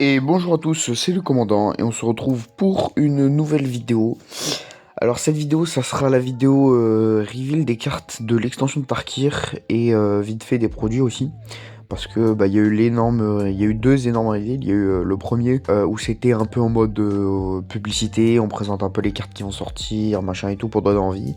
Et bonjour à tous, c'est le commandant et on se retrouve pour une nouvelle vidéo. Alors cette vidéo, ça sera la vidéo reveal des cartes de l'extension de Tarkir et vite fait des produits aussi. Parce que il y a eu il y a eu deux énormes reveals. Il y a eu le premier où c'était un peu en mode publicité, on présente un peu les cartes qui vont sortir, machin et tout pour donner envie.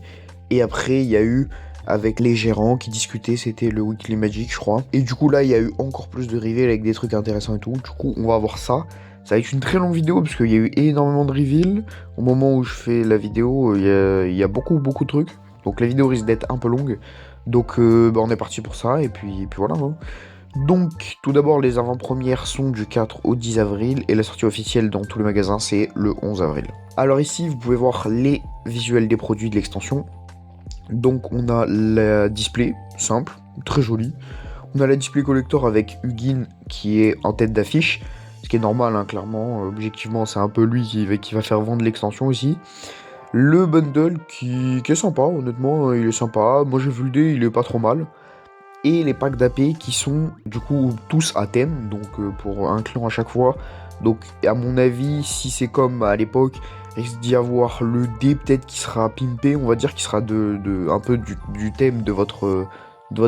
Et après il y a eu avec les gérants qui discutaient, c'était le Weekly Magic je crois. Et du coup là il y a eu encore plus de reveals avec des trucs intéressants et tout. Du coup on va voir ça. Ça va être une très longue vidéo parce qu'il y a eu énormément de reveals. Au moment où je fais la vidéo, il y a beaucoup de trucs. Donc la vidéo risque d'être un peu longue. Donc on est parti pour ça et puis voilà, hein. Donc, tout d'abord, les avant-premières sont du 4 au 10 avril et la sortie officielle dans tous les magasins, c'est le 11 avril. Alors ici, vous pouvez voir les visuels des produits de l'extension. Donc, on a la display, simple, très jolie. On a la display collector avec Hugin qui est en tête d'affiche, ce qui est normal, hein, clairement. Objectivement, c'est un peu lui qui va faire vendre l'extension ici. Le bundle qui est sympa, honnêtement, il est sympa. Moi, j'ai vu le dé, il est pas trop mal. Et les packs d'AP qui sont du coup tous à thème, donc pour un clan à chaque fois. Donc à mon avis, si c'est comme à l'époque, risque d'y avoir le dé peut-être qui sera pimpé, on va dire qui sera un peu du thème de votre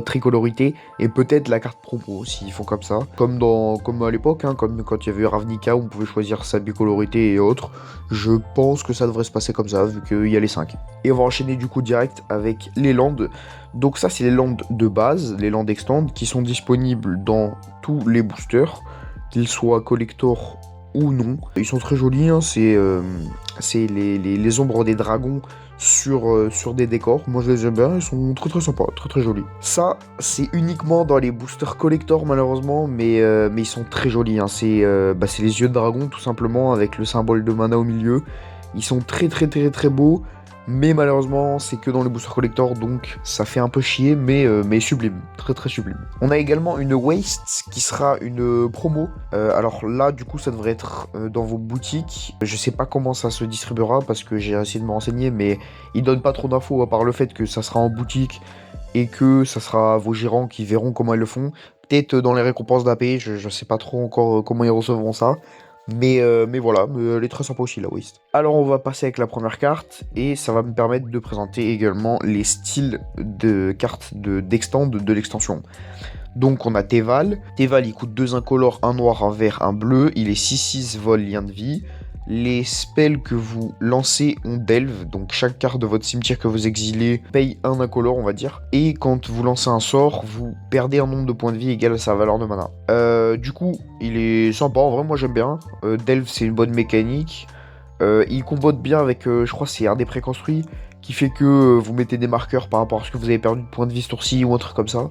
tricolorité, et peut-être la carte promo s'ils font comme ça. Comme à l'époque, hein, comme quand il y avait Ravnica où on pouvait choisir sa bicolorité et autres. Je pense que ça devrait se passer comme ça vu qu'il y a les 5. Et on va enchaîner du coup direct avec les landes. Donc ça, c'est les landes de base, les landes extend, qui sont disponibles dans tous les boosters, qu'ils soient collector ou non. Ils sont très jolis, hein, c'est les ombres des dragons sur des décors. Moi, je les aime bien, ils sont très sympas, très jolis. Ça, c'est uniquement dans les boosters collector, malheureusement, mais ils sont très jolis, hein. C'est les yeux de dragon, tout simplement, avec le symbole de mana au milieu. Ils sont très beaux. Mais malheureusement, c'est que dans les boosters collector, donc ça fait un peu chier, mais sublime, très sublime. On a également une Waste qui sera une promo. Alors là, du coup, ça devrait être dans vos boutiques. Je sais pas comment ça se distribuera parce que j'ai essayé de me renseigner, mais ils donnent pas trop d'infos à part le fait que ça sera en boutique et que ça sera vos gérants qui verront comment ils le font. Peut-être dans les récompenses d'AP, je sais pas trop encore comment ils recevront ça. Mais voilà, elle est très sympa aussi la Waste. Alors on va passer avec la première carte et ça va me permettre de présenter également les styles de cartes d'extend de l'extension. Donc on a Teval. Teval il coûte 2 incolores, un noir, un vert, un bleu. Il est 6-6 vol lien de vie. Les spells que vous lancez ont delve, donc chaque carte de votre cimetière que vous exilez paye un incolore, on va dire. Et quand vous lancez un sort, vous perdez un nombre de points de vie égal à sa valeur de mana. Du coup, il est sympa, en vrai, moi j'aime bien. Delve, c'est une bonne mécanique. Il combote bien avec, je crois, c'est un des préconstruits qui fait que vous mettez des marqueurs par rapport à ce que vous avez perdu de points de vie ce tour-ci ou un truc comme ça.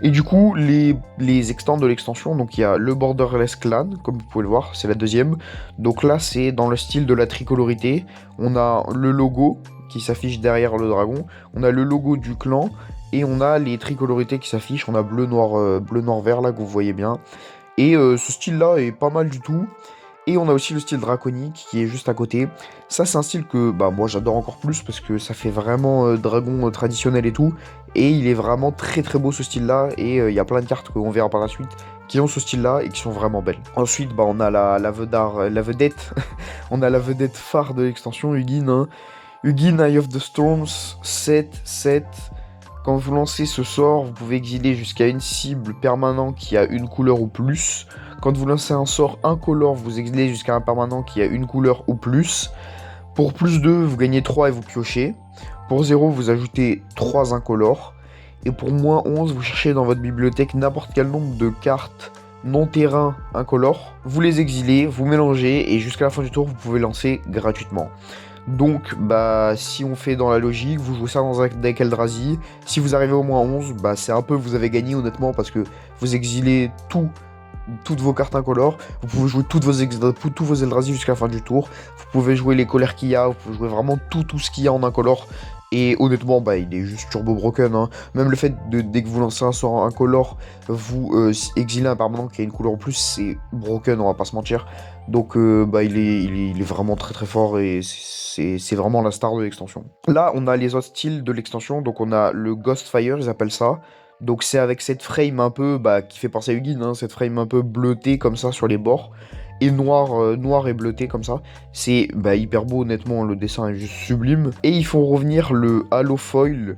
Et du coup, les extends de l'extension, donc il y a le Borderless Clan, comme vous pouvez le voir, c'est la deuxième. Donc là, c'est dans le style de la tricolorité. On a le logo qui s'affiche derrière le dragon. On a le logo du clan. Et on a les tricolorités qui s'affichent. On a bleu, noir, vert, là, que vous voyez bien. Et ce style-là est pas mal du tout. Et on a aussi le style draconique qui est juste à côté. Ça, c'est un style que moi j'adore encore plus parce que ça fait vraiment dragon traditionnel et tout. Et il est vraiment très beau ce style-là. Et il y a plein de cartes qu'on verra par la suite qui ont ce style-là et qui sont vraiment belles. Ensuite, on a la vedette. On a la vedette phare de l'extension, Hugin, hein. Hugin, Eye of the Storms, 7. Quand vous lancez ce sort, vous pouvez exiler jusqu'à une cible permanente qui a une couleur ou plus. Quand vous lancez un sort incolore, vous exilez jusqu'à un permanent qui a une couleur ou plus. Pour plus 2, vous gagnez 3 et vous piochez. Pour 0, vous ajoutez 3 incolores. Et pour moins 11, vous cherchez dans votre bibliothèque n'importe quel nombre de cartes non terrain incolores. Vous les exilez, vous mélangez et jusqu'à la fin du tour, vous pouvez lancer gratuitement. Donc, si on fait dans la logique, vous jouez ça dans un deck Eldrazi. Si vous arrivez au moins 11, c'est un peu vous avez gagné honnêtement parce que vous exilez toutes vos cartes incolores, vous pouvez jouer tous vos Eldrazi jusqu'à la fin du tour, vous pouvez jouer les colères qu'il y a, vous pouvez jouer vraiment tout ce qu'il y a en incolore, et honnêtement, il est juste turbo broken, hein. Même le fait de, dès que vous lancez un sort incolore, vous exilez un permanent qui a une couleur en plus, c'est broken, on va pas se mentir. Donc il est vraiment très fort, et c'est vraiment la star de l'extension. Là, on a les autres styles de l'extension, donc on a le Ghostfire, ils appellent ça. Donc c'est avec cette frame un peu, qui fait penser à Ugin, hein, cette frame un peu bleutée comme ça sur les bords, et noir et bleuté comme ça. C'est hyper beau, honnêtement, le dessin est juste sublime. Et ils font revenir le Halo Foil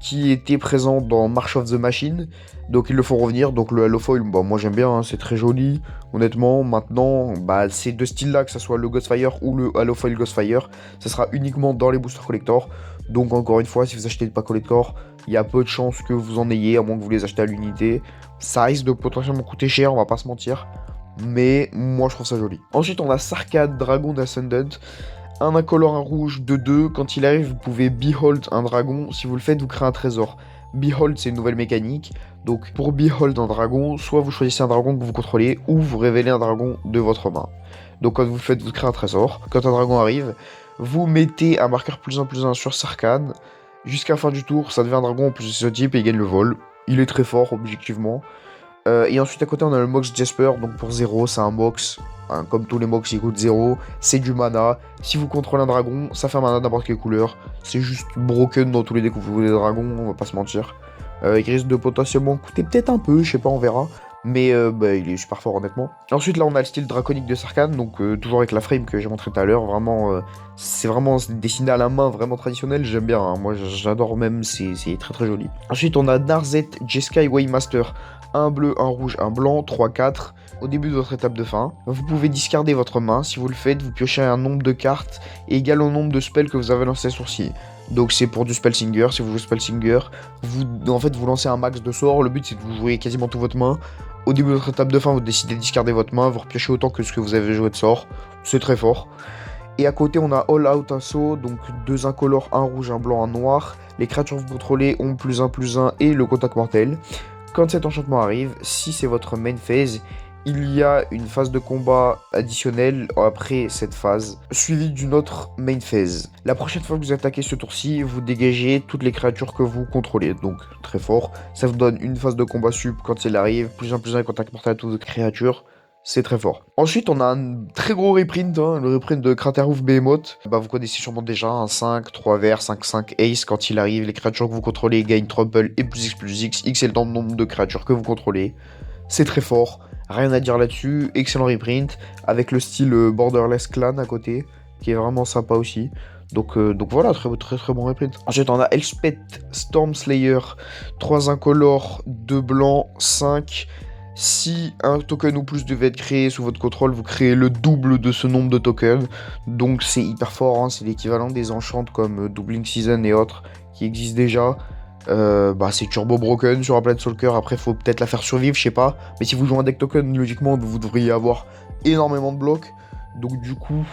qui était présent dans March of the Machine. Donc ils le font revenir. Donc le Halo Foil, moi j'aime bien, hein, c'est très joli. Honnêtement, maintenant, ces deux styles-là, que ce soit le Ghostfire ou le Halo Foil Ghostfire, ça sera uniquement dans les boosters collector. Donc encore une fois, si vous achetez des packs collector, il y a peu de chances que vous en ayez, à moins que vous les achetez à l'unité. Ça risque de potentiellement coûter cher, on va pas se mentir. Mais moi je trouve ça joli. Ensuite on a Sarkhan Dragon Ascendant. Un incolore, un rouge, de 2. Quand il arrive, vous pouvez Behold un dragon. Si vous le faites, vous créez un trésor. Behold, c'est une nouvelle mécanique. Donc, pour Behold un dragon, soit vous choisissez un dragon que vous contrôlez, ou vous révélez un dragon de votre main. Donc, quand vous le faites, vous créez un trésor. Quand un dragon arrive, vous mettez un marqueur +1/+1 sur Sarkhan. Jusqu'à la fin du tour, ça devient un dragon en plus de ce type et il gagne le vol. Il est très fort, objectivement. Et ensuite, à côté, on a le Mox Jasper. Donc, pour 0, c'est un Mox. Hein, comme tous les Mox, il coûte 0. C'est du mana. Si vous contrôlez un dragon, ça fait un mana n'importe quelle couleur. C'est juste broken dans tous les decks où vous voulez des dragons, on va pas se mentir. Il risque de potentiellement coûter peut-être un peu, je sais pas, on verra. Mais il est super fort, honnêtement. Ensuite, là, on a le style draconique de Sarkhan. Donc, toujours avec la frame que j'ai montré tout à l'heure. Vraiment, c'est vraiment dessiné à la main, vraiment traditionnel. J'aime bien. Hein. Moi, j'adore même. C'est très très joli. Ensuite, on a Narzet Jeskai Waymaster. Un bleu, un rouge, un blanc, 3-4. Au début de votre étape de fin, vous pouvez discarder votre main. Si vous le faites, vous piochez un nombre de cartes égal au nombre de spells que vous avez lancé sourcils. Donc c'est pour du Spellsinger. Si vous jouez Spellsinger, vous lancez un max de sorts. Le but c'est de vous jouer quasiment toute votre main. Au début de votre étape de fin, vous décidez de discarder votre main. Vous repiochez autant que ce que vous avez joué de sorts. C'est très fort. Et à côté, on a All Out Assaut, donc 2 incolores, un rouge, un blanc, un noir. Les créatures que vous contrôlez ont +1/+1 et le contact mortel. Quand cet enchantement arrive, si c'est votre main phase, il y a une phase de combat additionnelle après cette phase, suivie d'une autre main phase. La prochaine fois que vous attaquez ce tour-ci, vous dégagez toutes les créatures que vous contrôlez, donc très fort. Ça vous donne une phase de combat sup quand il arrive, +1/+1 contact mortel à toutes les créatures. C'est très fort. Ensuite, on a un très gros reprint, le reprint de Craterhoof Behemoth. Vous connaissez sûrement déjà un 5, 3 verts, 5/5 Ace. Quand il arrive, les créatures que vous contrôlez gagnent Trample et +X+X. X est le nombre de créatures que vous contrôlez. C'est très fort. Rien à dire là-dessus. Excellent reprint. Avec le style Borderless Clan à côté, qui est vraiment sympa aussi. Donc voilà, très bon reprint. Ensuite, on a Elspeth Stormslayer. 3 incolores, 2 blancs, 5. Si un token ou plus devait être créé sous votre contrôle, vous créez le double de ce nombre de tokens. Donc c'est hyper fort, hein. C'est l'équivalent des enchants comme Doubling Season et autres qui existent déjà. C'est turbo broken sur un Planeswalker. Après, faut peut-être la faire survivre, je sais pas. Mais si vous jouez un deck token, logiquement, vous devriez avoir énormément de blocs. Donc du coup,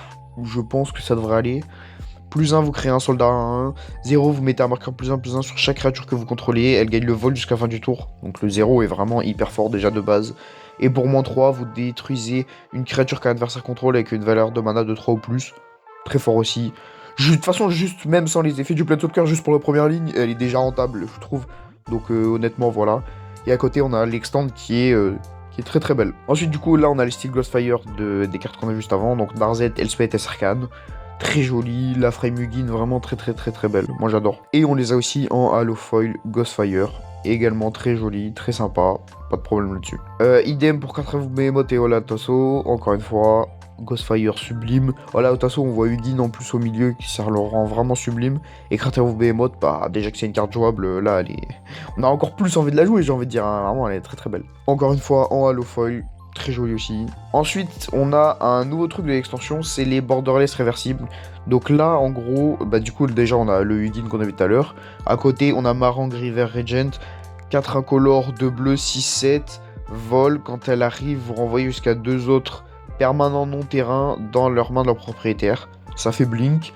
je pense que ça devrait aller. +1, vous créez un soldat à 1. 0, vous mettez un marqueur +1/+1 sur chaque créature que vous contrôlez. Elle gagne le vol jusqu'à la fin du tour. Donc le 0 est vraiment hyper fort déjà de base. Et pour -3, vous détruisez une créature qu'un adversaire contrôle avec une valeur de mana de 3 ou plus. Très fort aussi. De toute façon, juste même sans les effets du Planeswalker, juste pour la première ligne, elle est déjà rentable, je trouve. Donc honnêtement, voilà. Et à côté, on a l'extend qui est très très belle. Ensuite, du coup, là, on a les styles Ghostfire des cartes qu'on a juste avant. Donc Narzet, Elspeth et Sarkhan. Très jolie, la frame Ugin vraiment très belle, moi j'adore. Et on les a aussi en Halo Foil Ghostfire, également très joli, très sympa, pas de problème là-dessus. Idem pour Craterhoof Behemoth et All Out Assaut, encore une fois, Ghostfire sublime. All Out Assaut, on voit Ugin en plus au milieu qui ça le rend vraiment sublime. Et Craterhoof Behemoth, déjà que c'est une carte jouable, là on a encore plus envie de la jouer, j'ai envie de dire, hein. Vraiment elle est très belle. Encore une fois en Halo Foil. Très joli aussi. Ensuite, on a un nouveau truc de l'extension, c'est les borderless réversibles. Donc là, en gros, du coup, déjà, on a le Ugin qu'on a vu tout à l'heure. À côté, on a Marang River Regent, 4 incolores, 2 bleus, 6/7, vol. Quand elle arrive, vous renvoyez jusqu'à 2 autres permanents non-terrain dans leurs mains de leur propriétaire. Ça fait blink.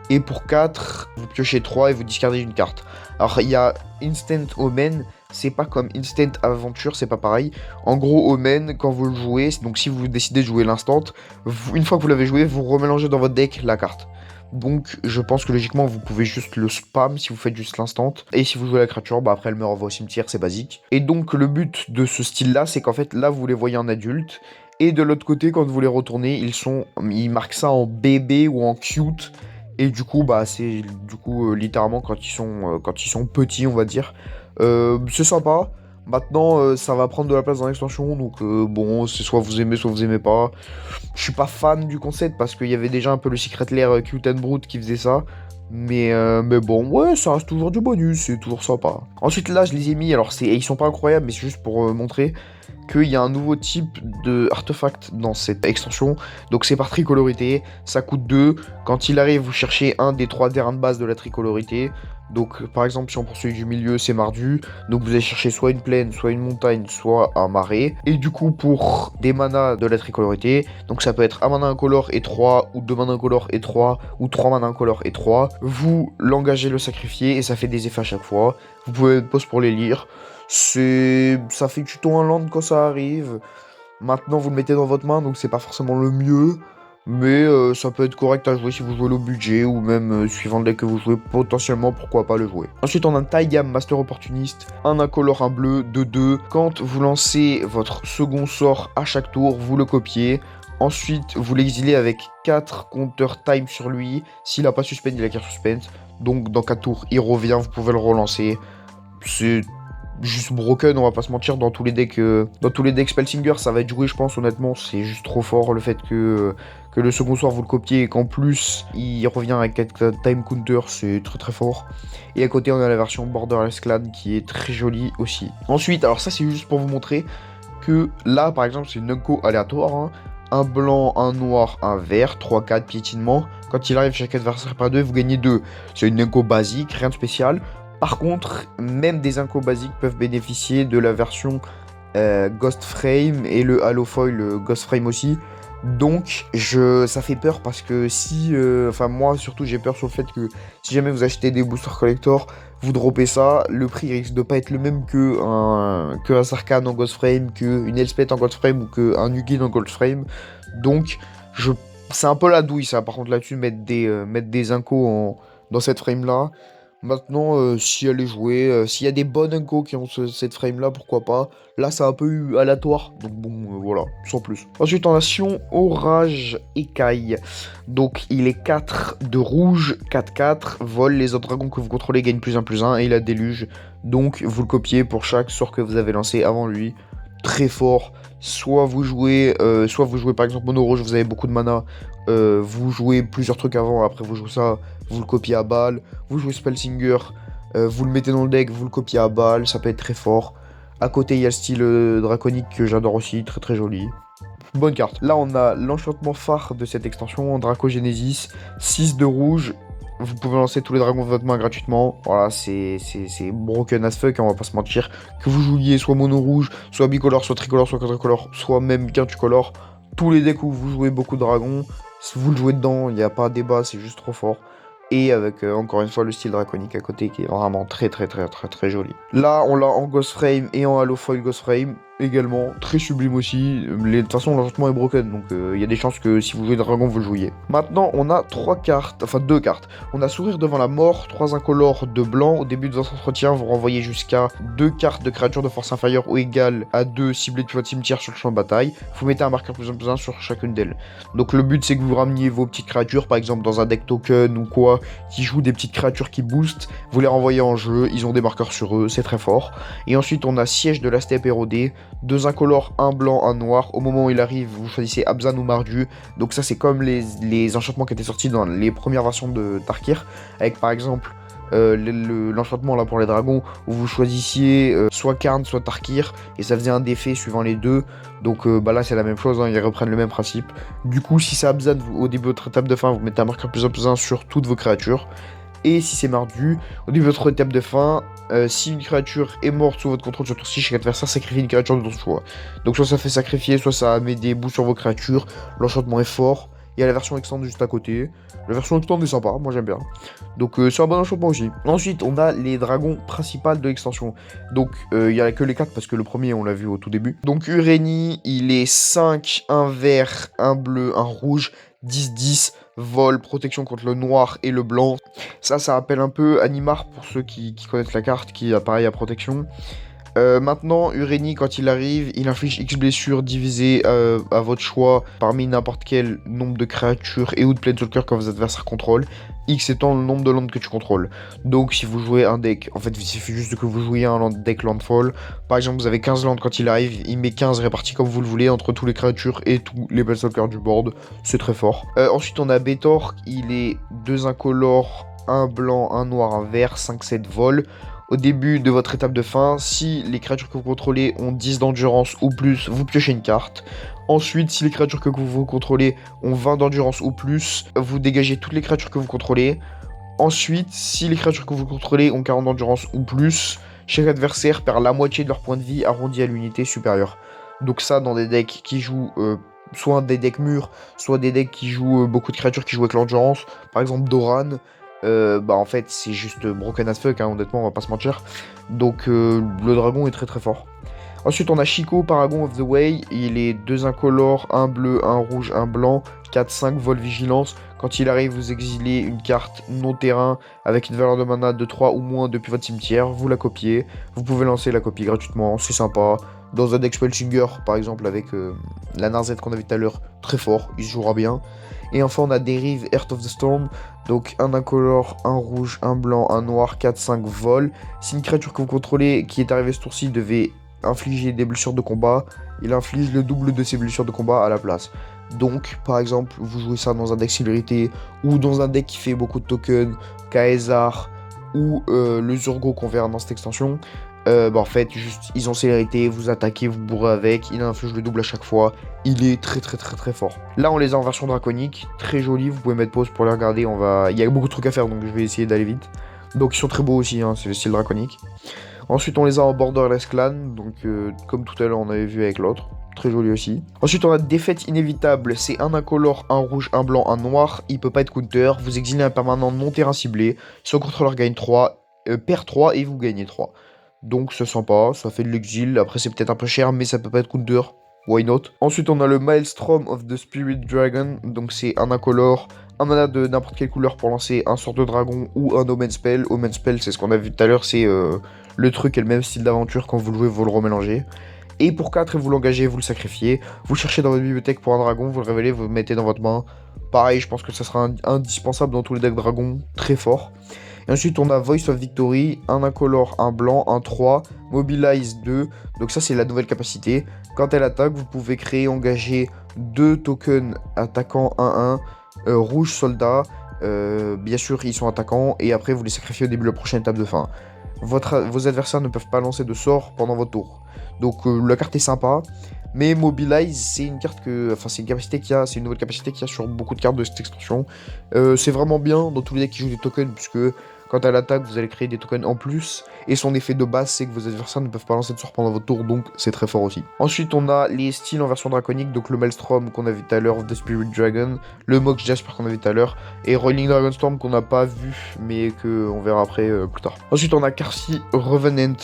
Et pour 4, vous piochez 3 et vous discardez une carte. Alors, il y a Instant Omen. C'est pas comme Instant Aventure, c'est pas pareil. En gros, Omen, quand vous le jouez, donc si vous décidez de jouer l'instant, une fois que vous l'avez joué, vous remélangez dans votre deck la carte. Donc, je pense que logiquement, vous pouvez juste le spam si vous faites juste l'instant. Et si vous jouez la créature, après elle me renvoie au cimetière, c'est basique. Et donc, le but de ce style-là, c'est qu'en fait, là, vous les voyez en adulte. Et de l'autre côté, quand vous les retournez, ils marquent ça en bébé ou en cute. Et du coup, bah, c'est du coup littéralement quand ils sont petits, on va dire. C'est sympa. Maintenant, ça va prendre de la place dans l'extension, donc bon, c'est soit vous aimez pas. Je suis pas fan du concept parce qu'il y avait déjà un peu le Secret Lair Cute and Brute qui faisait ça. Mais bon, ouais, ça reste toujours du bonus, c'est toujours sympa. Ensuite, là, je les ai mis, alors ils sont pas incroyables, mais c'est juste pour montrer qu'il y a un nouveau type de artefact dans cette extension. Donc c'est par tricolorité, ça coûte 2. Quand il arrive, vous cherchez un des 3 terrains de base de la tricolorité. Donc par exemple, si on prend celui du milieu, c'est Mardu. Donc vous allez chercher soit une plaine, soit une montagne, soit un marais. Et du coup, pour des manas de la tricolorité, donc ça peut être un mana incolore et 3, ou 2 manas incolores et 3, ou 3 manas incolores et 3. Vous l'engagez, le sacrifiez, et ça fait des effets à chaque fois. Vous pouvez mettre pause pour les lire. Ça fait tuto un land quand ça arrive. Maintenant, vous le mettez dans votre main, donc c'est pas forcément le mieux. Mais ça peut être correct à jouer si vous jouez low budget ou même suivant le deck que vous jouez, potentiellement pourquoi pas le jouer. Ensuite, on a un Taigam Master Opportuniste, un incolore, un bleu, de 2. Quand vous lancez votre second sort à chaque tour, vous le copiez. Ensuite, vous l'exilez avec 4 compteurs time sur lui. S'il a pas suspend, il a carte suspend. Donc dans 4 tours, il revient, vous pouvez le relancer. C'est juste broken, on va pas se mentir, dans tous les decks Spellsinger, ça va être joué, je pense, honnêtement, c'est juste trop fort le fait que le second soir vous le copiez et qu'en plus il revient avec 4 time counter, c'est très très fort. Et à côté, on a la version Borderless Clan qui est très jolie aussi. Ensuite, alors ça c'est juste pour vous montrer que là, par exemple, c'est une unco aléatoire, hein. Un blanc, un noir, un vert, 3-4 piétinement. Quand il arrive, chaque adversaire par 2, vous gagnez 2. C'est une unco basique, rien de spécial. Par contre, même des incos basiques peuvent bénéficier de la version Ghost Frame et le Halo Foil Ghost Frame aussi. Donc, ça fait peur parce que si... Enfin, moi, surtout, j'ai peur sur le fait que si jamais vous achetez des boosters collector, vous droppez ça, le prix risque de pas être le même que un Sarkhan en Ghost Frame, qu'une Elspeth en Ghost Frame ou qu'un Ugin en Ghost Frame. Donc, c'est un peu la douille, ça, par contre, là-dessus, mettre des incos dans cette frame-là. Maintenant, si elle est jouée, s'il y a des bonnes uncos qui ont cette frame-là, pourquoi pas. Là, c'est un peu aléatoire, donc bon, voilà, sans plus. Ensuite, en nation, Orage Écaille. Donc, il est 4 de rouge, 4-4, vol, les autres dragons que vous contrôlez gagnent +1/+1, et il a déluge. Donc, vous le copiez pour chaque sort que vous avez lancé avant lui. Très fort. Soit vous jouez par exemple mono rouge, vous avez beaucoup de mana, vous jouez plusieurs trucs avant, après vous jouez ça, vous le copiez à balle. Vous jouez Spellsinger, vous le mettez dans le deck, vous le copiez à balle, ça peut être très fort. À côté, il y a le style draconique que j'adore aussi, très très joli. Bonne carte. Là, on a l'enchantement phare de cette extension, Dracogenesis, 6 de rouge. Vous pouvez lancer tous les dragons de votre main gratuitement. Voilà, c'est broken as fuck, hein, on va pas se mentir. Que vous jouiez soit mono rouge, soit bicolore, soit tricolore, soit quadricolore, soit même quintucolore. Tous les decks où vous jouez beaucoup de dragons, si vous le jouez dedans, il n'y a pas de débat, c'est juste trop fort. Et avec encore une fois le style draconique à côté qui est vraiment très très très très très joli. Là on l'a en Ghost Frame et en Halo Foil Ghost Frame également, très sublime aussi. De toute façon l'enchantement est broken, donc il y a des chances que si vous jouez dragon vous le jouiez. Maintenant on a 3 cartes, enfin 2 cartes. On a Sourire devant la mort, 3 incolores de blanc. Au début de votre entretien vous renvoyez jusqu'à 2 cartes de créatures de force inférieure ou égale à 2 ciblées depuis votre cimetière sur le champ de bataille. Vous mettez un marqueur +1/+1 sur chacune d'elles. Donc le but c'est que vous rameniez vos petites créatures, par exemple dans un deck token ou quoi, qui jouent des petites créatures qui boostent, vous les renvoyez en jeu, ils ont des marqueurs sur eux, c'est très fort. Et ensuite on a Siège de la steppe érodée, 2 incolores, un blanc, un noir. Au moment où il arrive, vous choisissez Abzan ou Mardu. Donc ça c'est comme les enchantements qui étaient sortis dans les premières versions de Tarkir, avec par exemple l'enchantement là pour les dragons où vous choisissiez soit Karn soit Tarkir et ça faisait un défait suivant les deux. Donc bah là c'est la même chose, hein, ils reprennent le même principe. Du coup si c'est Abzan, au début de votre étape de fin vous mettez un marqueur +1/+1 sur toutes vos créatures. Et si c'est Mardu, au début de votre étape de fin, si une créature est morte sous votre contrôle sur tour 6, chaque adversaire sacrifie une créature de ton choix. Donc soit ça fait sacrifier, soit ça met des bouts sur vos créatures. L'enchantement est fort. Il y a la version extend juste à côté. La version extend est sympa, moi j'aime bien. Donc c'est un bon enchantement aussi. Ensuite, on a les dragons principaux de l'extension. Donc il n'y a que les 4 parce que le premier on l'a vu au tout début. Donc Ureni, il est 5, un vert, un bleu, un rouge, 10-10, vol, protection contre le noir et le blanc. Ça rappelle un peu Animar pour ceux qui connaissent la carte, qui a pareil à protection. Maintenant, Ureni, quand il arrive, il inflige X blessures divisées à votre choix parmi n'importe quel nombre de créatures et ou de planeswalkers que vos adversaires contrôlent. X étant le nombre de landes que tu contrôles. Donc si vous jouez un deck, en fait il suffit juste que vous jouiez un deck landfall. Par exemple vous avez 15 landes quand il arrive, il met 15 répartis comme vous le voulez entre tous les créatures et tous les Planeswalkers du board. C'est très fort. Ensuite on a Betor, il est 2 incolores, un blanc, un noir, un vert, 5-7 vol. Au début de votre étape de fin, si les créatures que vous contrôlez ont 10 d'endurance ou plus, vous piochez une carte. Ensuite, si les créatures que vous contrôlez ont 20 d'endurance ou plus, vous dégagez toutes les créatures que vous contrôlez. Ensuite, si les créatures que vous contrôlez ont 40 d'endurance ou plus, chaque adversaire perd la moitié de leur point de vie arrondi à l'unité supérieure. Donc ça, dans des decks qui jouent soit des decks mûrs, soit des decks qui jouent beaucoup de créatures qui jouent avec l'endurance, par exemple Doran, bah en fait c'est juste broken as fuck, hein, honnêtement on va pas se mentir. Donc le dragon est très très fort. Ensuite on a Chico, Paragon of the Way, il est 2 incolores, un bleu, un rouge, un blanc, 4-5 vol vigilance. Quand il arrive vous exilez une carte non terrain avec une valeur de mana de 3 ou moins depuis votre cimetière, vous la copiez, vous pouvez lancer la copie gratuitement, c'est sympa. Dans un deck Spellsinger par exemple avec la Narzette qu'on a vu tout à l'heure, très fort, il se jouera bien. Et enfin on a Dérive, Heart of the Storm, donc un incolore, un rouge, un blanc, un noir, 4-5 vol. Si une créature que vous contrôlez qui est arrivée ce tour-ci devait infliger des blessures de combat, il inflige le double de ses blessures de combat à la place. Donc par exemple vous jouez ça dans un deck célérité ou dans un deck qui fait beaucoup de tokens, Kaezar ou le Zurgo qu'on verra dans cette extension. Bah en fait, juste, ils ont célérité, vous attaquez, vous bourrez avec, il inflige le double à chaque fois, il est très très très très fort. Là, on les a en version draconique, très joli, vous pouvez mettre pause pour les regarder, il y a beaucoup de trucs à faire, donc je vais essayer d'aller vite. Donc ils sont très beaux aussi, hein, c'est le style draconique. Ensuite, on les a en Borderless Clan, donc comme tout à l'heure, on avait vu avec l'autre. Très joli aussi. Ensuite, on a Défaite Inévitable. C'est un incolore, un rouge, un blanc, un noir. Il peut pas être counter. Vous exilez un permanent non terrain ciblé. Son contrôleur gagne 3, perd 3 et vous gagnez 3. Donc c'est sympa, ça fait de l'exil. Après, c'est peut-être un peu cher, mais ça peut pas être counter. Why not? Ensuite, on a le Maelstrom of the Spirit Dragon. Donc c'est un incolore, un mana de n'importe quelle couleur pour lancer un sort de dragon ou un Omen Spell. Omen Spell, c'est ce qu'on a vu tout à l'heure, c'est le truc et le même style d'aventure. Quand vous le jouez, vous le remélangez. Et pour 4, vous l'engagez, vous le sacrifiez. Vous cherchez dans votre bibliothèque pour un dragon, vous le révélez, vous le mettez dans votre main. Pareil, je pense que ça sera indispensable dans tous les decks dragons, très fort. Et ensuite, on a Voice of Victory, un incolore, un blanc, un 3, Mobilize 2. Donc ça, c'est la nouvelle capacité. Quand elle attaque, vous pouvez créer, engager 2 tokens attaquant 1-1, rouge soldat. Bien sûr, ils sont attaquants, et après, vous les sacrifiez au début de la prochaine étape de fin. Vos adversaires ne peuvent pas lancer de sort pendant votre tour. Donc la carte est sympa. Mais Mobilize, c'est une carte c'est une capacité qu'il y a, c'est une nouvelle capacité qu'il y a sur beaucoup de cartes de cette extension. C'est vraiment bien dans tous les decks qui jouent des tokens, puisque quand elle attaque, vous allez créer des tokens en plus. Et son effet de base, c'est que vos adversaires ne peuvent pas lancer de sort pendant votre tour, donc c'est très fort aussi. Ensuite, on a les styles en version draconique, donc le Maelstrom qu'on a vu tout à l'heure, The Spirit Dragon, le Mox Jasper qu'on a vu tout à l'heure, et Rolling Dragonstorm qu'on n'a pas vu, mais qu'on verra après plus tard. Ensuite, on a Karsi Revenant,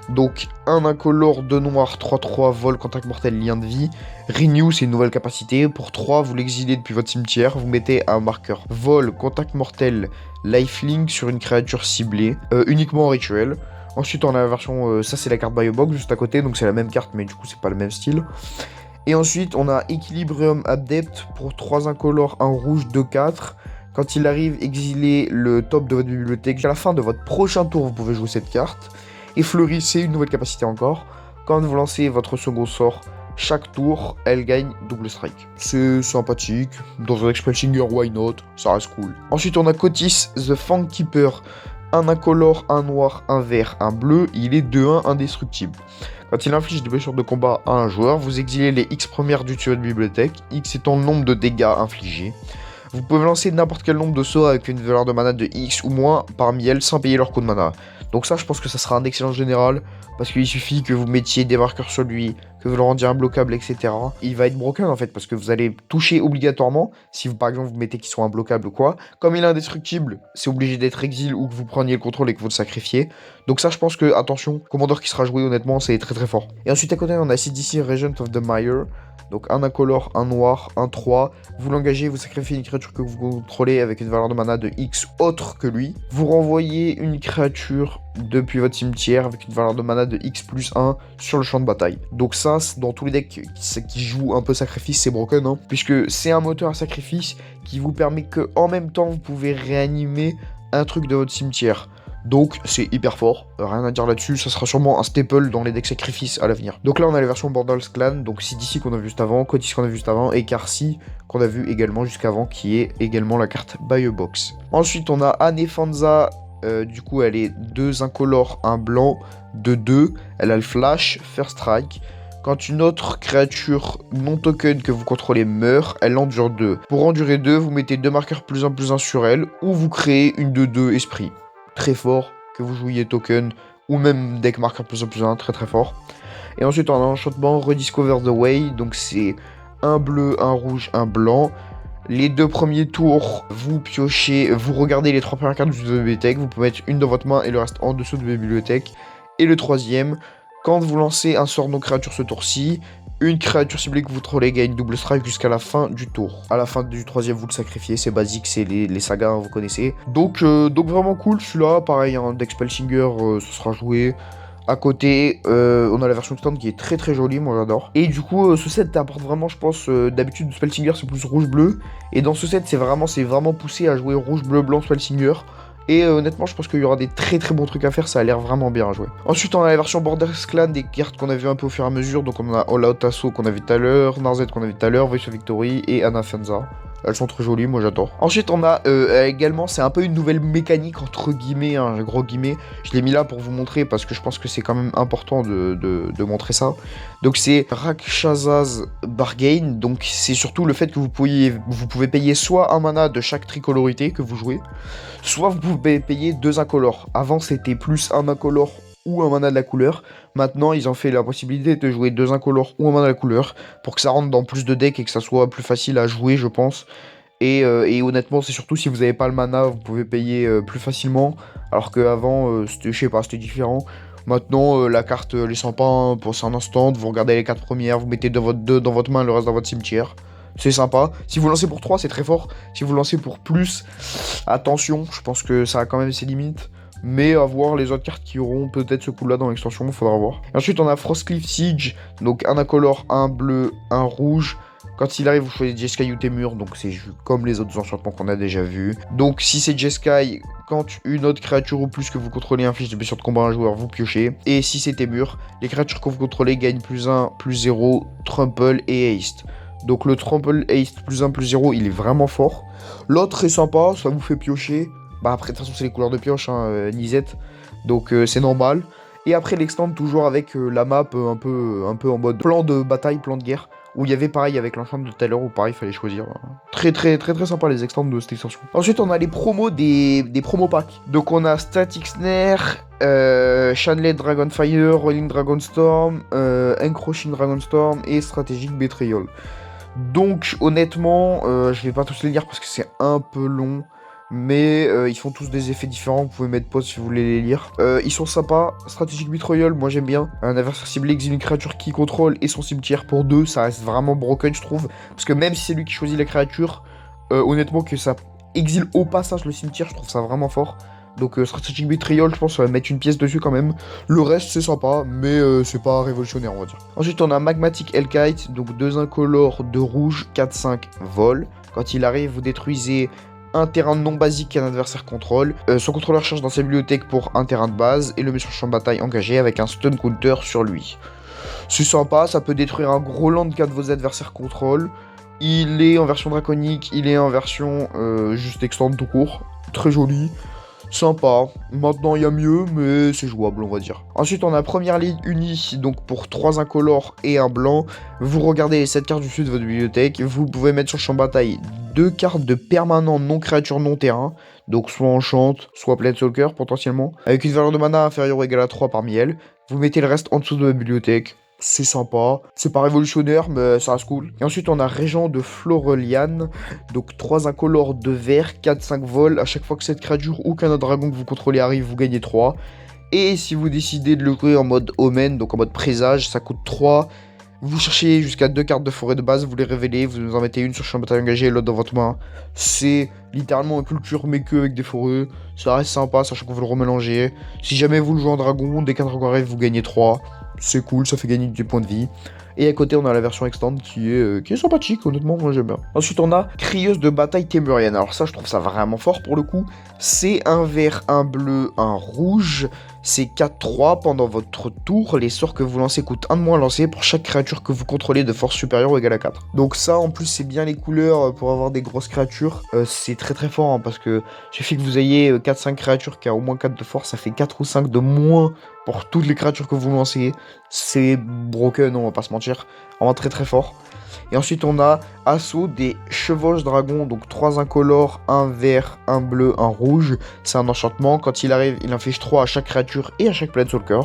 donc un incolore, 2 noirs, 3-3, vol, contact mortel, lien de vie. Renew, c'est une nouvelle capacité. Pour 3, vous l'exilez depuis votre cimetière, vous mettez un marqueur vol, contact mortel, lifelink sur une créature ciblée, uniquement en rituel. Ensuite, on a la version, ça c'est la carte Biobox juste à côté, donc c'est la même carte, mais du coup, c'est pas le même style. Et ensuite, on a Equilibrium Adept pour 3 incolores, un rouge, 2-4. Quand il arrive, exilez le top de votre bibliothèque. À la fin de votre prochain tour, vous pouvez jouer cette carte. Et Fleury, c'est une nouvelle capacité encore. Quand vous lancez votre second sort, chaque tour, elle gagne double strike. C'est sympathique. Dans un deck Spellsinger, why not? Ça reste cool. Ensuite, on a Cotis, The Fang Keeper. Un incolore, un noir, un vert, un bleu. Il est 2-1 indestructible. Quand il inflige des blessures de combat à un joueur, vous exilez les X premières du tuyau de bibliothèque. X étant le nombre de dégâts infligés. Vous pouvez lancer n'importe quel nombre de sorts avec une valeur de mana de X ou moins parmi elles sans payer leur coût de mana. Donc ça, je pense que ça sera un excellent général, parce qu'il suffit que vous mettiez des marqueurs sur lui, que vous le rendiez imbloquable, etc. Il va être broken en fait, parce que vous allez toucher obligatoirement, si vous par exemple vous mettez qu'il soit imbloquable ou quoi. Comme il est indestructible, c'est obligé d'être exil ou que vous preniez le contrôle et que vous le sacrifiez. Donc ça, je pense que, attention, Commandeur qui sera joué, honnêtement, c'est très très fort. Et ensuite à côté, on a CDC Regent of the Mire. Donc un incolore, un noir, un 3. Vous l'engagez, vous sacrifiez une créature que vous contrôlez avec une valeur de mana de X autre que lui. Vous renvoyez une créature depuis votre cimetière avec une valeur de mana de X plus 1 sur le champ de bataille. Donc ça, dans tous les decks qui jouent un peu sacrifice, c'est broken, hein, puisque c'est un moteur à sacrifice qui vous permet que en même temps, vous pouvez réanimer un truc de votre cimetière. Donc c'est hyper fort, rien à dire là-dessus, ça sera sûrement un staple dans les decks sacrifices à l'avenir. Donc là on a la version Borderlands Clan, donc CDC qu'on a vu juste avant, Cotis qu'on a vu juste avant, et Karsi qu'on a vu également jusqu'avant, qui est également la carte Buy a Box. Ensuite on a Anefanza, du coup elle est 2 incolores, 1 blanc, de 2, elle a le flash, First Strike. Quand une autre créature non token que vous contrôlez meurt, elle endure 2. Pour endurer 2, vous mettez 2 marqueurs +1/+1 sur elle, ou vous créez une 2/2 esprit. Très fort, que vous jouiez token, ou même deck marqueur +1/+1, très très fort. Et ensuite on a un enchantement Rediscover the Way, donc c'est un bleu, un rouge, un blanc. Les 2 premiers tours, vous piochez, vous regardez les 3 premières cartes de votre bibliothèque, vous pouvez mettre une dans votre main et le reste en dessous de votre bibliothèque. Et le troisième, quand vous lancez un sort non créature ce tour-ci, une créature ciblée que vous trollez gagne double strike jusqu'à la fin du tour. À la fin du troisième, vous le sacrifiez, c'est basique, c'est les sagas, hein, vous connaissez. Donc vraiment cool, celui-là, pareil, un deck Spellsinger, ce sera joué. À côté, on a la version stand qui est très très jolie, moi j'adore. Et du coup, ce set t'apporte vraiment, je pense, d'habitude Spellsinger c'est plus rouge-bleu. Et dans ce set, c'est vraiment poussé à jouer rouge-bleu-blanc Spellsinger. Et honnêtement, je pense qu'il y aura des très très bons trucs à faire, ça a l'air vraiment bien à jouer. Ensuite, on a la version Borderlands Clan, des cartes qu'on a vu un peu au fur et à mesure. Donc on a All Out Assault qu'on a vu tout à l'heure, Narzet qu'on a vu tout à l'heure, Voice of Victory et Anefanza. Elles sont très jolies, moi j'adore. Ensuite, on a également, c'est un peu une nouvelle mécanique, entre guillemets, hein, gros guillemets. Je l'ai mis là pour vous montrer parce que je pense que c'est quand même important de montrer ça. Donc c'est Rakshas's Bargain. Donc c'est surtout le fait que vous pouvez payer soit un mana de chaque tricolorité que vous jouez, soit vous pouvez payer 2 incolores. Avant, c'était plus un incolore ou un mana de la couleur. Maintenant, ils ont fait la possibilité de jouer 2 incolores ou un mana de la couleur pour que ça rentre dans plus de decks et que ça soit plus facile à jouer, je pense. Et honnêtement, c'est surtout si vous n'avez pas le mana, vous pouvez payer plus facilement. Alors qu'avant, c'était, je sais pas, c'était différent. Maintenant, la carte, elle est sympa, hein, pour un instant. Vous regardez les 4 premières, vous mettez 2 dans votre main, le reste dans votre cimetière. C'est sympa. Si vous lancez pour 3, c'est très fort. Si vous lancez pour plus, attention, je pense que ça a quand même ses limites. Mais à voir les autres cartes qui auront peut-être ce coup-là dans l'extension, il faudra voir. Et ensuite, on a Frostcliff Siege, donc un incolore, un bleu, un rouge. Quand il arrive, vous choisissez Jeskai ou Temur, donc c'est comme les autres enchantements qu'on a déjà vus. Donc si c'est Jeskai, quand une autre créature ou plus que vous contrôlez inflige des blessures de combat à un joueur, vous piochez. Et si c'est Temur, les créatures que vous contrôlez gagnent +1, +0, Trample et Haste. Donc le Trample, Haste, +1, +0, il est vraiment fort. L'autre est sympa, ça vous fait piocher. Bah après, de toute façon, c'est les couleurs de pioche, hein, Nisette. Donc c'est normal. Et après, l'extend toujours avec la map un peu en mode plan de bataille, plan de guerre. Où il y avait pareil avec l'enchant de tout à l'heure, où pareil, il fallait choisir. Très sympa les extends de cette extension. Ensuite, on a les promos des promos packs. Donc on a Static Snare, Shanley Dragonfire, Rolling Dragonstorm, Encroaching Dragonstorm et Strategic Betrayal. Donc honnêtement, je vais pas tous les lire parce que c'est un peu long. Mais ils font tous des effets différents, vous pouvez mettre pause si vous voulez les lire. Ils sont sympas, Strategic Betrayal, moi j'aime bien. Un adversaire ciblé exile une créature qui contrôle et son cimetière pour 2, ça reste vraiment broken je trouve. Parce que même si c'est lui qui choisit la créature, honnêtement que ça exile au passage le cimetière, je trouve ça vraiment fort. Donc Strategic Betrayal, je pense qu'on va mettre une pièce dessus quand même. Le reste c'est sympa, mais c'est pas révolutionnaire on va dire. Ensuite on a Magmatic Hellkite, donc 2 incolores, 2 rouges, 4-5 vol. Quand il arrive, vous détruisez un terrain non basique qu'un adversaire contrôle. Son contrôleur cherche dans sa bibliothèque pour un terrain de base et le met sur le champ de bataille engagé avec un stun counter sur lui. C'est sympa, ça peut détruire un gros land qu'un de vos adversaires contrôle. Il est en version draconique, il est en version juste extend tout court. Très joli. Sympa. Maintenant, il y a mieux, mais c'est jouable, on va dire. Ensuite, on a première ligue unie, donc pour 3 incolores et un blanc. Vous regardez les 7 cartes du dessus de votre bibliothèque. Vous pouvez mettre sur le champ de bataille 2 cartes de permanent non créature non terrain. Donc soit enchant, soit planeswalker potentiellement. Avec une valeur de mana inférieure ou égale à 3 parmi elles. Vous mettez le reste en dessous de votre bibliothèque. C'est sympa, c'est pas révolutionnaire, mais ça reste cool. Et ensuite, on a Régent de Florelian, donc 3 incolores de vert, 4-5 vol. À chaque fois que cette créature ou qu'un autre dragon que vous contrôlez arrive, vous gagnez 3. Et si vous décidez de le jouer en mode Omen, donc en mode présage, ça coûte 3. Vous cherchez jusqu'à 2 cartes de forêt de base, vous les révélez, vous en mettez une sur champ de bataille engagé et l'autre dans votre main. C'est littéralement une culture mais que avec des forêts. Ça reste sympa, sachant que vous le remélangez. Si jamais vous le jouez en dragon, dès qu'un dragon arrive, vous gagnez 3. C'est cool, ça fait gagner des points de vie. Et à côté, on a la version extend qui est sympathique, honnêtement, moi j'aime bien. Ensuite, on a Crieuse de bataille témurienne. Alors ça, je trouve ça vraiment fort pour le coup. C'est un vert, un bleu, un rouge. C'est 4-3 pendant votre tour. Les sorts que vous lancez coûtent 1 de moins à lancer pour chaque créature que vous contrôlez de force supérieure ou égale à 4. Donc ça, en plus, c'est bien les couleurs pour avoir des grosses créatures. C'est très très fort, hein, parce que suffit que vous ayez 4-5 créatures qui a au moins 4 de force, ça fait 4 ou 5 de moins pour toutes les créatures que vous lancez. C'est broken, on va pas se mentir. Vraiment très très fort. Et ensuite on a Assaut des Chevauches Dragons, donc 3 incolores, un vert, un bleu, un rouge. C'est un enchantement, quand il arrive, il inflige 3 à chaque créature et à chaque Planeswalker.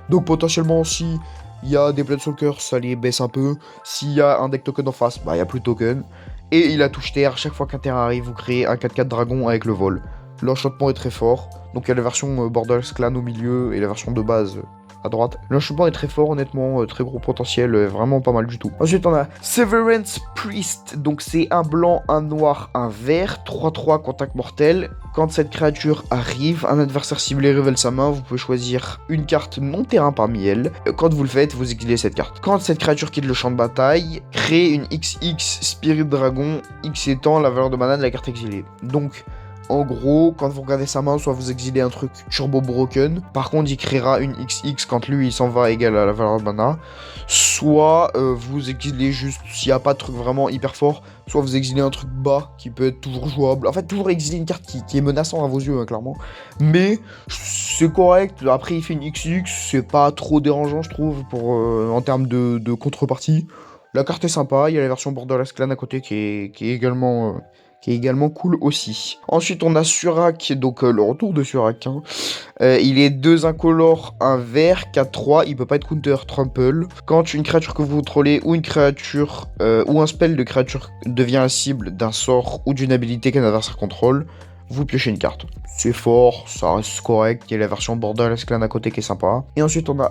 Donc potentiellement si il y a des Planeswalkers, ça les baisse un peu. S'il y a un deck token en face, bah il n'y a plus de token. Et il a touche terre, chaque fois qu'un terre arrive, vous créez un 4-4 dragon avec le vol. L'enchantement est très fort, donc il y a la version Borderlands Clan au milieu et la version de base à droite. L'enchantement est très fort, honnêtement, très gros potentiel, vraiment pas mal du tout. Ensuite, on a Severance Priest, donc c'est un blanc, un noir, un vert, 3-3 contact mortel. Quand cette créature arrive, un adversaire ciblé révèle sa main, vous pouvez choisir une carte non terrain parmi elles. Quand vous le faites, vous exilez cette carte. Quand cette créature quitte le champ de bataille, créez une XX Spirit Dragon, X étant la valeur de mana de la carte exilée. Donc, en gros, quand vous regardez sa main, soit vous exilez un truc turbo broken, par contre il créera une XX quand lui il s'en va égal à la valeur de mana, soit vous exilez juste, s'il n'y a pas de truc vraiment hyper fort, soit vous exilez un truc bas qui peut être toujours jouable, en fait toujours exiler une carte qui est menaçante à vos yeux, hein, clairement, mais c'est correct, après il fait une XX, c'est pas trop dérangeant je trouve, pour en termes de contrepartie. La carte est sympa, il y a la version Borderlands Clan à côté qui est également cool aussi. Ensuite, on a Surak, donc le retour de Surak. Hein. Il est 2 incolores, un vert, 4-3, il peut pas être counter, trample. Quand une créature que vous contrôlez ou une créature ou un spell de créature devient la cible d'un sort ou d'une habilité qu'un adversaire contrôle, vous piochez une carte. C'est fort, ça reste correct, il y a la version Borderlands Clan à côté qui est sympa. Et ensuite on a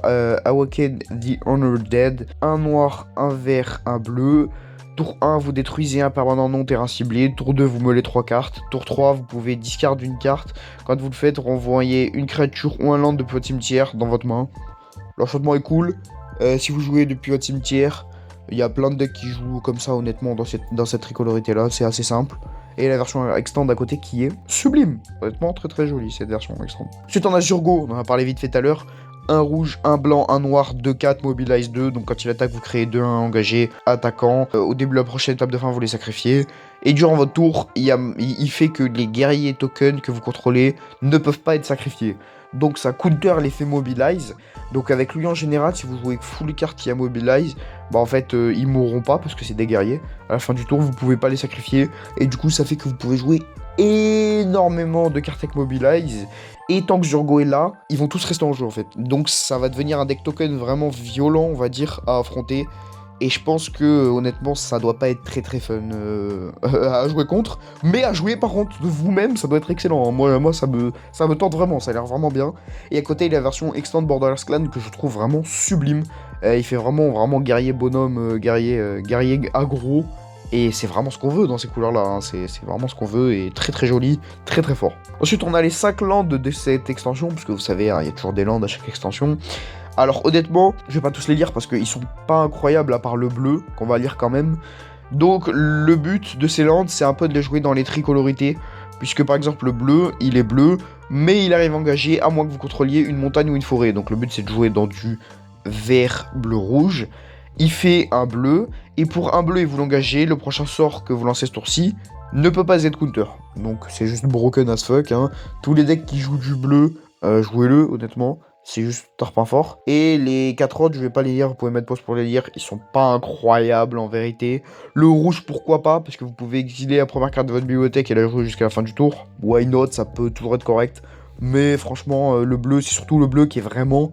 Awaken the Honored Dead, un noir, un vert, un bleu. Tour 1, vous détruisez un permanent non terrain ciblé. Tour 2, vous meulez 3 cartes. Tour 3, vous pouvez discard une carte. Quand vous le faites, renvoyez une créature ou un land depuis votre cimetière dans votre main. L'enchantement est cool. Si vous jouez depuis votre cimetière, il y a plein de decks qui jouent comme ça honnêtement dans cette tricolorité là, c'est assez simple. Et la version extend à côté qui est sublime. Honnêtement très très jolie cette version extend. Ensuite on a Zurgo, on en a parlé vite fait tout à l'heure. Un rouge, un blanc, un noir, 2-4, mobilise 2. Donc quand il attaque, vous créez 2-1 engagé, attaquant. Au début de la prochaine étape de fin, vous les sacrifiez. Et durant votre tour, il fait que les guerriers tokens que vous contrôlez ne peuvent pas être sacrifiés. Donc ça counter l'effet mobilize. Donc avec lui en général, si vous jouez full les cartes qui a mobilize, bah en fait ils mourront pas parce que c'est des guerriers. À la fin du tour, vous pouvez pas les sacrifier. Et du coup, ça fait que vous pouvez jouer énormément de cartes avec mobilize. Et tant que Zurgo est là, ils vont tous rester en jeu en fait. Donc ça va devenir un deck token vraiment violent, on va dire, à affronter. Et je pense que honnêtement, ça doit pas être très très fun à jouer contre. Mais à jouer par contre de vous-même, ça doit être excellent. Hein. Moi ça me tente vraiment, ça a l'air vraiment bien. Et à côté, il y a la version Extend Borderlands Clan que je trouve vraiment sublime. Il fait vraiment guerrier bonhomme, guerrier aggro. Et c'est vraiment ce qu'on veut dans ces couleurs-là, hein. C'est vraiment ce qu'on veut, et très très joli, très très fort. Ensuite, on a les 5 lands de cette extension, parce que vous savez, hein, il y a toujours des lands à chaque extension. Alors honnêtement, je vais pas tous les lire, parce qu'ils sont pas incroyables, à part le bleu, qu'on va lire quand même. Donc le but de ces lands, c'est un peu de les jouer dans les tricolorités, puisque par exemple le bleu, il est bleu, mais il arrive engagé, à moins que vous contrôliez une montagne ou une forêt. Donc le but c'est de jouer dans du vert, bleu, rouge. Il fait un bleu, et pour un bleu et vous l'engagez, le prochain sort que vous lancez ce tour-ci ne peut pas être counter. Donc c'est juste broken as fuck, hein. Tous les decks qui jouent du bleu, jouez-le honnêtement, c'est juste tarpin fort. Et les 4 autres, je vais pas les lire, vous pouvez mettre pause pour les lire, ils sont pas incroyables en vérité. Le rouge pourquoi pas, parce que vous pouvez exiler la première carte de votre bibliothèque et la jouer jusqu'à la fin du tour. Why not, ça peut toujours être correct. Mais franchement, le bleu, c'est surtout le bleu qui est vraiment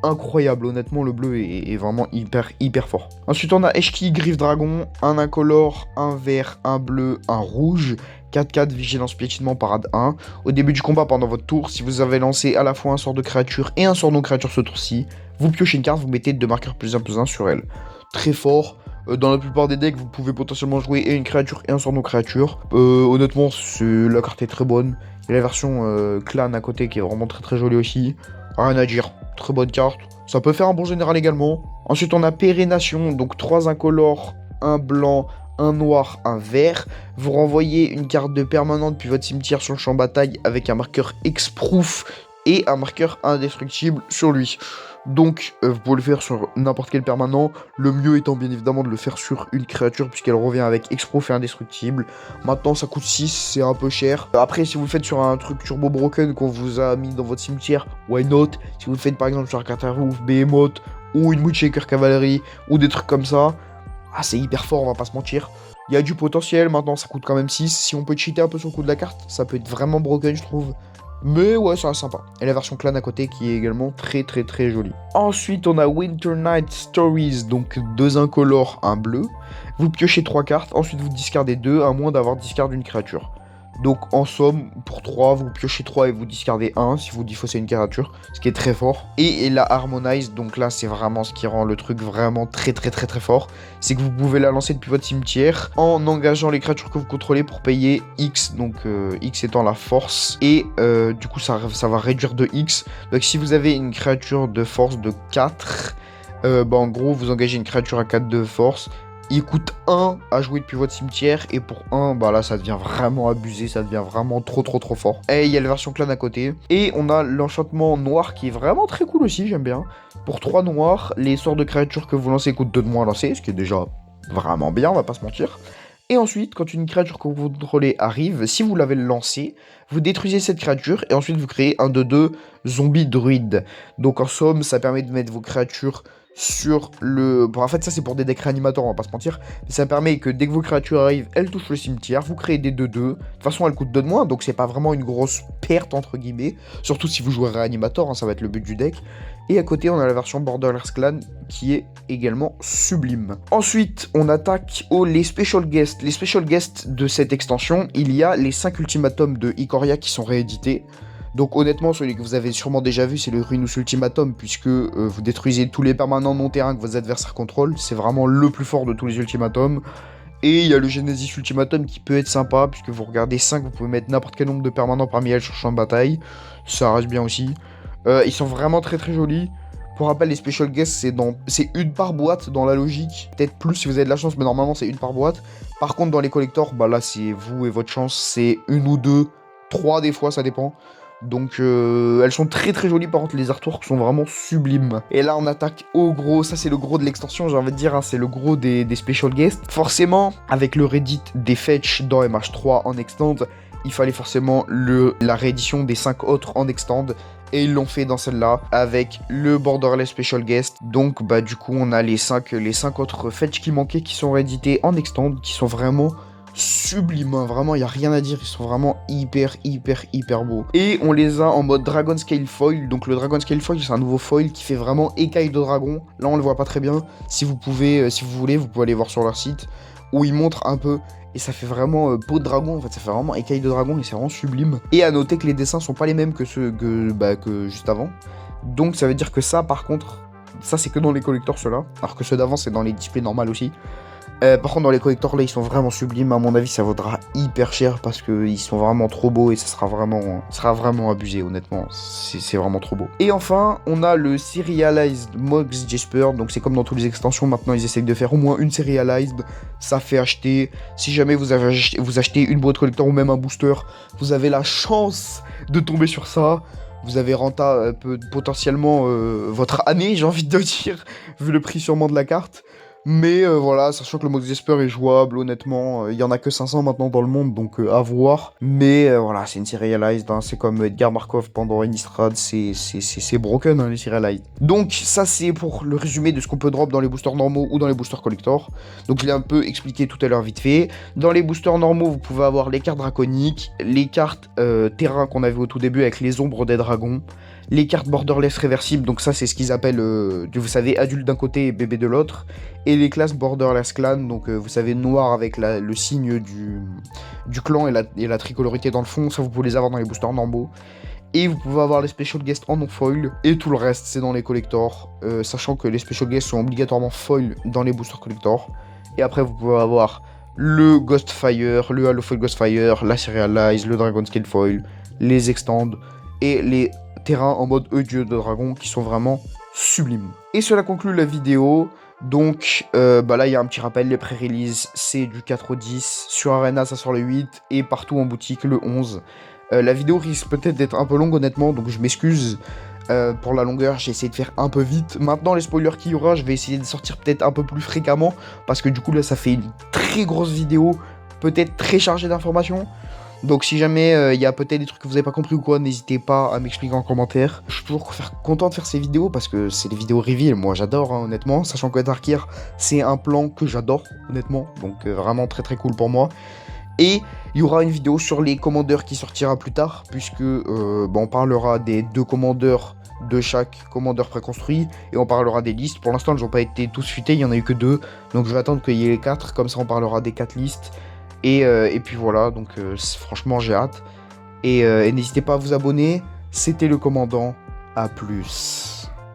incroyable, honnêtement le bleu est vraiment hyper fort. Ensuite on a Eshki Griffe Dragon, un incolore, un vert, un bleu, un rouge, 4-4 vigilance piétinement parade 1. Au début du combat pendant votre tour, si vous avez lancé à la fois un sort de créature et un sort non créature ce tour-ci, vous piochez une carte, vous mettez 2 marqueurs +1/+1 sur elle. très fort. Dans la plupart des decks, vous pouvez potentiellement jouer et une créature et un sort non créature. Honnêtement, la carte est très bonne. Il y a la version clan à côté qui est vraiment très très jolie aussi. Rien à dire, très bonne carte. Ça peut faire un bon général également. Ensuite, on a Pérénation, donc 3 incolores, un blanc, un noir, un vert. Vous renvoyez une carte de permanente depuis votre cimetière sur le champ de bataille avec un marqueur Hexproof et un marqueur indestructible sur lui. Donc, vous pouvez le faire sur n'importe quel permanent. Le mieux étant bien évidemment de le faire sur une créature puisqu'elle revient avec Hexproof et indestructible. Maintenant, ça coûte 6, c'est un peu cher. Après, si vous le faites sur un truc turbo broken qu'on vous a mis dans votre cimetière, why not? Si vous le faites par exemple sur un Carterhoof, Behemoth ou une Moodshaker Cavalry ou des trucs comme ça, ah, c'est hyper fort, on va pas se mentir. Il y a du potentiel, maintenant ça coûte quand même 6. Si on peut cheater un peu sur le coup de la carte, ça peut être vraiment broken, je trouve. Mais ouais, ça reste sympa. Et la version clan à côté qui est également très très très jolie. Ensuite, on a Winter Night Stories, donc 2 incolores, un bleu. Vous piochez 3 cartes, ensuite vous discardez 2, à moins d'avoir discard d'une créature. Donc en somme, pour 3, vous piochez 3 et vous discardez 1 si vous défaussez une créature, ce qui est très fort. Et la Harmonize, donc là c'est vraiment ce qui rend le truc vraiment très très très très fort. C'est que vous pouvez la lancer depuis votre cimetière en engageant les créatures que vous contrôlez pour payer X, donc X étant la force. Et du coup ça va réduire de X. Donc si vous avez une créature de force de 4, en gros vous engagez une créature à 4 de force. Il coûte 1 à jouer depuis votre cimetière et pour 1, bah là ça devient vraiment abusé, ça devient vraiment trop trop trop fort. Et il y a la version clan à côté. Et on a l'enchantement noir qui est vraiment très cool aussi, j'aime bien. Pour 3 noirs, les sorts de créatures que vous lancez coûtent 2 de moins à lancer, ce qui est déjà vraiment bien, on va pas se mentir. Et ensuite, quand une créature que vous contrôlez arrive, si vous l'avez lancée, vous détruisez cette créature et ensuite vous créez un de 2 zombies druides. Donc en somme, ça permet de mettre vos créatures sur le... Bon, en fait, ça c'est pour des decks réanimateurs, on va pas se mentir. Mais ça permet que dès que vos créatures arrivent, elles touchent le cimetière, vous créez des 2-2. De toute façon, elles coûtent 2 de moins, donc c'est pas vraiment une grosse perte, entre guillemets. Surtout si vous jouez réanimateur, hein, ça va être le but du deck. Et à côté, on a la version Borderless Clan qui est également sublime. Ensuite, on attaque les Special Guests. Les Special Guests de cette extension, il y a les 5 ultimatums de Ikoria qui sont réédités. Donc honnêtement, celui que vous avez sûrement déjà vu, c'est le Ruinous Ultimatum, puisque vous détruisez tous les permanents non-terrain que vos adversaires contrôlent. C'est vraiment le plus fort de tous les ultimatums. Et il y a le Genesis Ultimatum qui peut être sympa, puisque vous regardez 5, vous pouvez mettre n'importe quel nombre de permanents parmi elles sur le champ de bataille. Ça reste bien aussi. Ils sont vraiment très très jolis. Pour rappel, les Special Guests, c'est une par boîte dans la logique. Peut-être plus si vous avez de la chance, mais normalement c'est une par boîte. Par contre, dans les collectors, bah là c'est vous et votre chance, c'est 1 ou 2, 3 des fois, ça dépend. Donc elles sont très très jolies, par contre les artworks sont vraiment sublimes. Et là on attaque au gros, ça c'est le gros de l'extension, j'ai envie de dire, hein, c'est le gros des Special Guests. Forcément, avec le Reddit des fetch dans MH3 en extend, il fallait forcément la réédition des 5 autres en extend. Et ils l'ont fait dans celle-là, avec le Borderless Special Guest. Donc bah du coup on a les 5 autres fetch qui manquaient qui sont réédités en extend, qui sont vraiment sublime, hein. Vraiment il n'y a rien à dire, ils sont vraiment hyper beaux. Et on les a en mode Dragon Scale Foil, donc le Dragon Scale Foil c'est un nouveau foil qui fait vraiment écaille de dragon. Là on le voit pas très bien, si vous voulez, vous pouvez aller voir sur leur site, où ils montrent un peu, et ça fait vraiment peau de dragon, en fait ça fait vraiment écaille de dragon, et c'est vraiment sublime. Et à noter que les dessins sont pas les mêmes que ceux que juste avant, donc ça veut dire que ça par contre, ça c'est que dans les collectors ceux-là, alors que ceux d'avant c'est dans les displays normales aussi. Par contre dans les collectors là ils sont vraiment sublimes, à mon avis ça vaudra hyper cher parce qu'ils sont vraiment trop beaux et ça sera vraiment abusé honnêtement, c'est vraiment trop beau. Et enfin on a le Serialized Mox Jesper, donc c'est comme dans toutes les extensions, maintenant ils essayent de faire au moins une Serialized, ça fait acheter, si jamais vous achetez une boîte collector ou même un booster, vous avez la chance de tomber sur ça. Vous avez renta potentiellement votre année, j'ai envie de dire, vu le prix sûrement de la carte. Mais voilà, sachant que le Mox Jesper est jouable, honnêtement, il y en a que 500 maintenant dans le monde, donc à voir. Mais voilà, c'est une Serialized, hein, c'est comme Edgar Markov pendant Innistrad, c'est broken, hein, les Serialized. Donc ça c'est pour le résumé de ce qu'on peut drop dans les boosters normaux ou dans les boosters collector. Donc je l'ai un peu expliqué tout à l'heure vite fait. Dans les boosters normaux, vous pouvez avoir les cartes draconiques, les cartes terrain qu'on avait au tout début avec les ombres des dragons, les cartes borderless réversibles, donc ça c'est ce qu'ils appellent, vous savez, adulte d'un côté et bébé de l'autre, et les classes borderless clan, donc vous savez, noir avec le signe du clan et la tricolorité dans le fond, ça vous pouvez les avoir dans les boosters normaux. Et vous pouvez avoir les special guests en non-foil. Et tout le reste, c'est dans les collectors. Sachant que les special guests sont obligatoirement foil dans les boosters collector. Et après, vous pouvez avoir le Ghostfire, le Halo Foil Ghostfire, la Serialize, le Dragon Scale Foil, les Extend et les terrains en mode dieu de dragon qui sont vraiment sublimes. Et cela conclut la vidéo. Donc là il y a un petit rappel, les pré-release c'est du 4 au 10, sur Arena ça sort le 8 et partout en boutique le 11. La vidéo risque peut-être d'être un peu longue honnêtement, donc je m'excuse pour la longueur, j'ai essayé de faire un peu vite. Maintenant les spoilers qu'il y aura, je vais essayer de sortir peut-être un peu plus fréquemment, parce que du coup là ça fait une très grosse vidéo, peut-être très chargée d'informations. Donc si jamais il y a peut-être des trucs que vous n'avez pas compris ou quoi, n'hésitez pas à m'expliquer en commentaire. Je suis toujours content de faire ces vidéos parce que c'est des vidéos reveal, moi j'adore hein, honnêtement. Sachant que Darkir c'est un plan que j'adore honnêtement, donc vraiment très très cool pour moi. Et il y aura une vidéo sur les commandeurs qui sortira plus tard, puisque on parlera des 2 commandeurs de chaque commandeur préconstruit, et on parlera des listes. Pour l'instant, ils n'ont pas été tous futés, il n'y en a eu que 2, donc je vais attendre qu'il y ait les 4, comme ça on parlera des 4 listes. Et puis voilà, donc franchement j'ai hâte. Et n'hésitez pas à vous abonner, c'était le commandant, à plus.